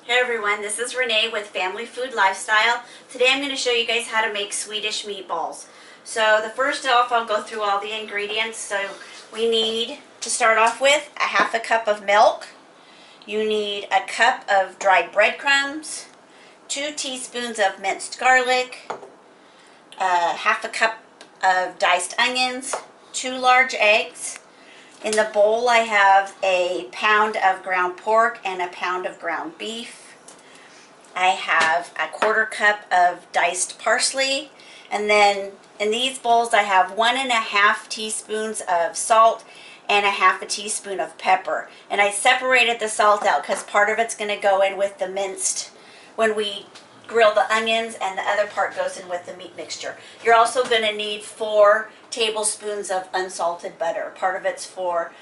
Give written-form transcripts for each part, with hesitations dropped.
Hey everyone, this is Renee with Family Food Lifestyle. Today I'm going to show you guys how to make Swedish meatballs. So the first off, I'll go through all the ingredients. So we need to start off with a half a cup of milk. You need a cup of dried breadcrumbs, 2 teaspoons of minced garlic, half a cup of diced onions, 2 large eggs. In the bowl I have a pound of ground pork and a pound of ground beef. I have a 1/4 cup of diced parsley, and then in these bowls I have 1½ teaspoons of salt and a half a teaspoon of pepper. And I separated the salt out because part of it's going to go in with the minced when we grill the onions, and the other part goes in with the meat mixture. You're also going to need 4 tablespoons of unsalted butter. Part of it's for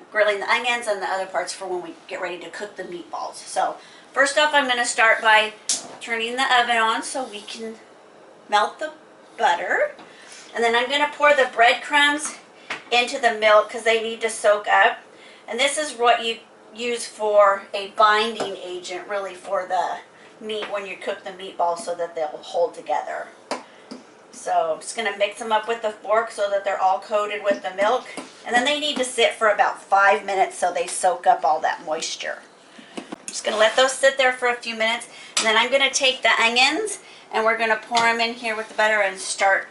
grilling the onions and the other part's for when we get ready to cook the meatballs. So first off, I'm going to start by turning the oven on so we can melt the butter. And then I'm going to pour the breadcrumbs into the milk because they need to soak up. And this is what you use for a binding agent, really, for the meat when you cook the meatballs so that they'll hold together. So I'm just going to mix them up with the fork so that they're all coated with the milk. And then they need to sit for about 5 minutes so they soak up all that moisture. I'm just going to let those sit there for a few minutes. And then I'm going to take the onions and we're going to pour them in here with the butter and start.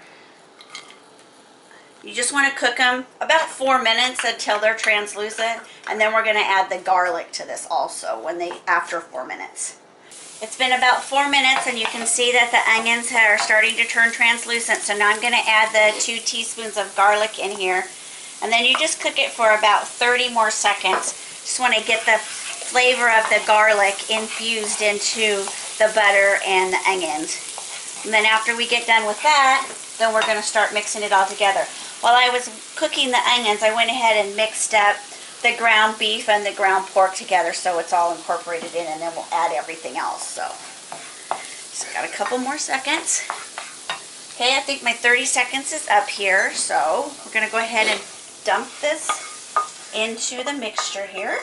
You just want to cook them about 4 minutes until they're translucent. And then we're going to add the garlic to this also after 4 minutes. It's been about 4 minutes and you can see that the onions are starting to turn translucent. So now I'm going to add the 2 teaspoons of garlic in here. And then you just cook it for about 30 more seconds. Just want to get the flavor of the garlic infused into the butter and the onions. And then after we get done with that, then we're going to start mixing it all together. While I was cooking the onions, I went ahead and mixed up the ground beef and the ground pork together so it's all incorporated in, and then we'll add everything else. So just got a couple more seconds. Okay, I think my 30 seconds is up here, so we're going to go ahead and dump this into the mixture here.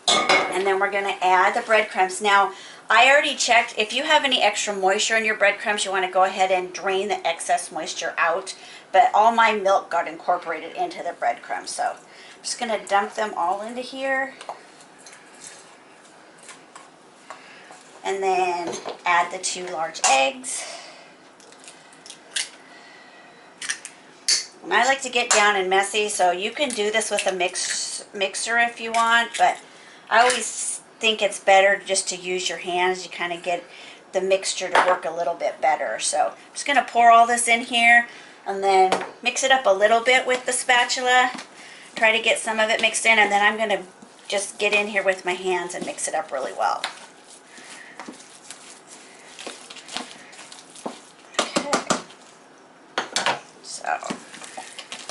And then we're going to add the breadcrumbs. Now, I already checked. If you have any extra moisture in your breadcrumbs, you want to go ahead and drain the excess moisture out. But all my milk got incorporated into the breadcrumbs. So I'm just going to dump them all into here. And then add the 2 large eggs. And I like to get down and messy, so you can do this with a mixer if you want, but I always think it's better just to use your hands. You kind of get the mixture to work a little bit better. So I'm just going to pour all this in here and then mix it up a little bit with the spatula. Try to get some of it mixed in, and then I'm going to just get in here with my hands and mix it up really well. Okay. So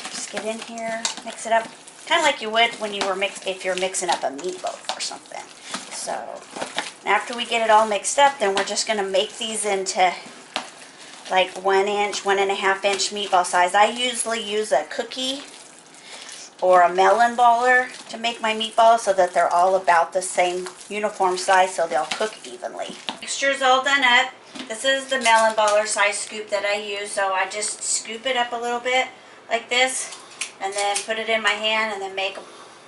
just get in here, mix it up, kind of like you would when you were if you're mixing up a meatloaf or something. So after we get it all mixed up, then we're just going to make these into like 1 inch, 1½ inch meatball size. I usually use a cookie or a melon baller to make my meatballs so that they're all about the same uniform size so they'll cook evenly. Mixture's all done up. This is the melon baller size scoop that I use, so I just scoop it up a little bit like this and then put it in my hand and then make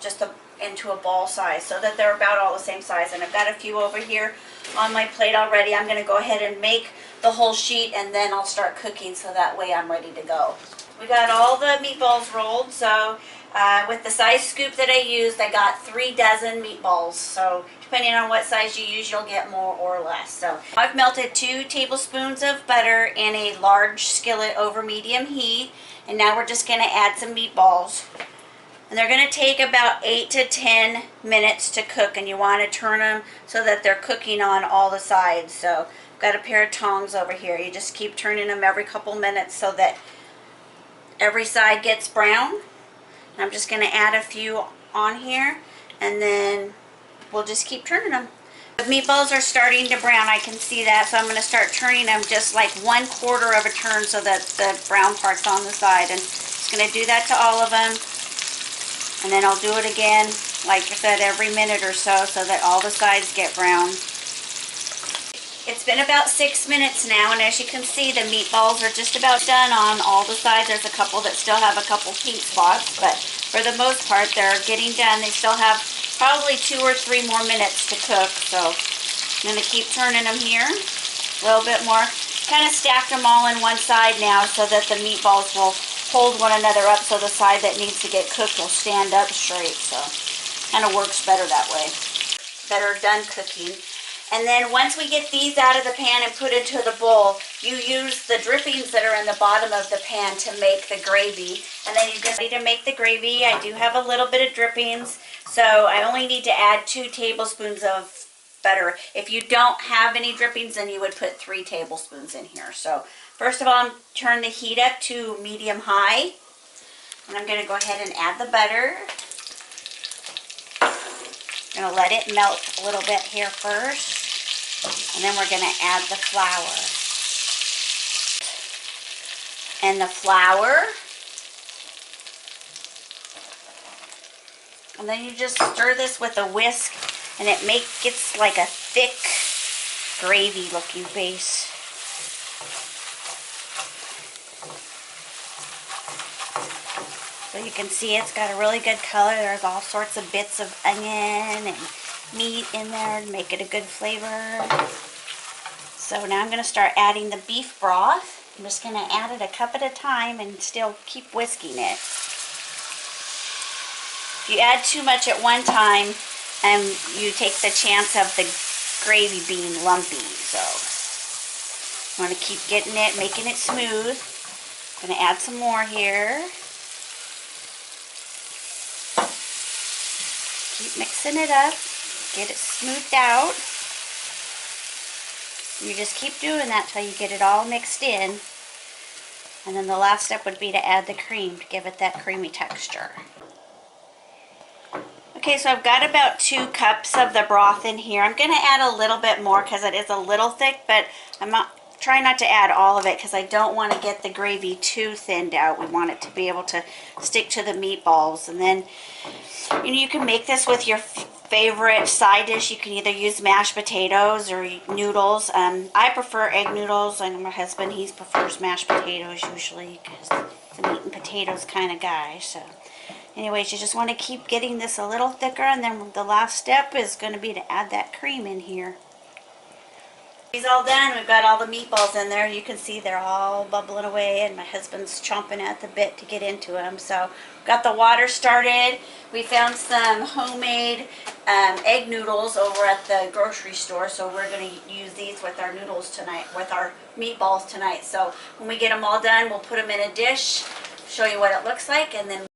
just into a ball size so that they're about all the same size. And I've got a few over here on my plate already. I'm going to go ahead and make the whole sheet and then I'll start cooking so that way I'm ready to go. We got all the meatballs rolled, so with the size scoop that I used, I got 3 dozen meatballs. So depending on what size you use, you'll get more or less. So I've melted 2 tablespoons of butter in a large skillet over medium heat, and now we're just going to add some meatballs. And they're going to take about 8 to 10 minutes to cook, and you want to turn them so that they're cooking on all the sides. So I've got a pair of tongs over here. You just keep turning them every couple minutes so that every side gets brown. And I'm just going to add a few on here, and then we'll just keep turning them. The meatballs are starting to brown, I can see that, so I'm going to start turning them just like 1/4 of a turn so that the brown part's on the side. And I'm just going to do that to all of them. And then I'll do it again like I said, every minute or so that all the sides get brown. It's been about 6 minutes now, and as you can see, the meatballs are just about done on all the sides. There's a couple that still have a couple pink spots, but for the most part, they're getting done. They still have probably 2 or 3 more minutes to cook, so I'm going to keep turning them here a little bit more. Kind of stacked them all in one side now so that the meatballs will hold one another up, so the side that needs to get cooked will stand up straight, so kind of works better that way. Better done cooking. And then once we get these out of the pan and put into the bowl, you use the drippings that are in the bottom of the pan to make the gravy. And then you just need to make the gravy. I do have a little bit of drippings, so I only need to add 2 tablespoons of butter. If you don't have any drippings, then you would put 3 tablespoons in here. So first of all, I'm turn the heat up to medium-high. And I'm going to go ahead and add the butter. I'm going to let it melt a little bit here first. And then we're going to add the flour. And the flour. And then you just stir this with a whisk, and it gets like a thick gravy looking base. So you can see it's got a really good color. There's all sorts of bits of onion and meat in there to make it a good flavor. So now I'm going to start adding the beef broth. I'm just going to add it a cup at a time and still keep whisking it. If you add too much at one time, you take the chance of the gravy being lumpy. So I'm going to keep getting it, making it smooth. I'm going to add some more here. Keep mixing it up. Get it smoothed out. You just keep doing that till you get it all mixed in. And then the last step would be to add the cream to give it that creamy texture. Okay, so I've got about 2 cups of the broth in here. I'm going to add a little bit more because it is a little thick, but I'm trying not to add all of it because I don't want to get the gravy too thinned out. We want it to be able to stick to the meatballs. And then you can make this with your favorite side dish. You can either use mashed potatoes or noodles. I prefer egg noodles. I know my husband, he prefers mashed potatoes usually because he's a meat and potatoes kind of guy. So anyways, you just want to keep getting this a little thicker, and then the last step is going to be to add that cream in here. He's all done. We've got all the meatballs in there. You can see they're all bubbling away, and my husband's chomping at the bit to get into them. So got the water started. We found some homemade egg noodles over at the grocery store, so we're going to use these with our noodles tonight, with our meatballs tonight. So when we get them all done, we'll put them in a dish, show you what it looks like, and then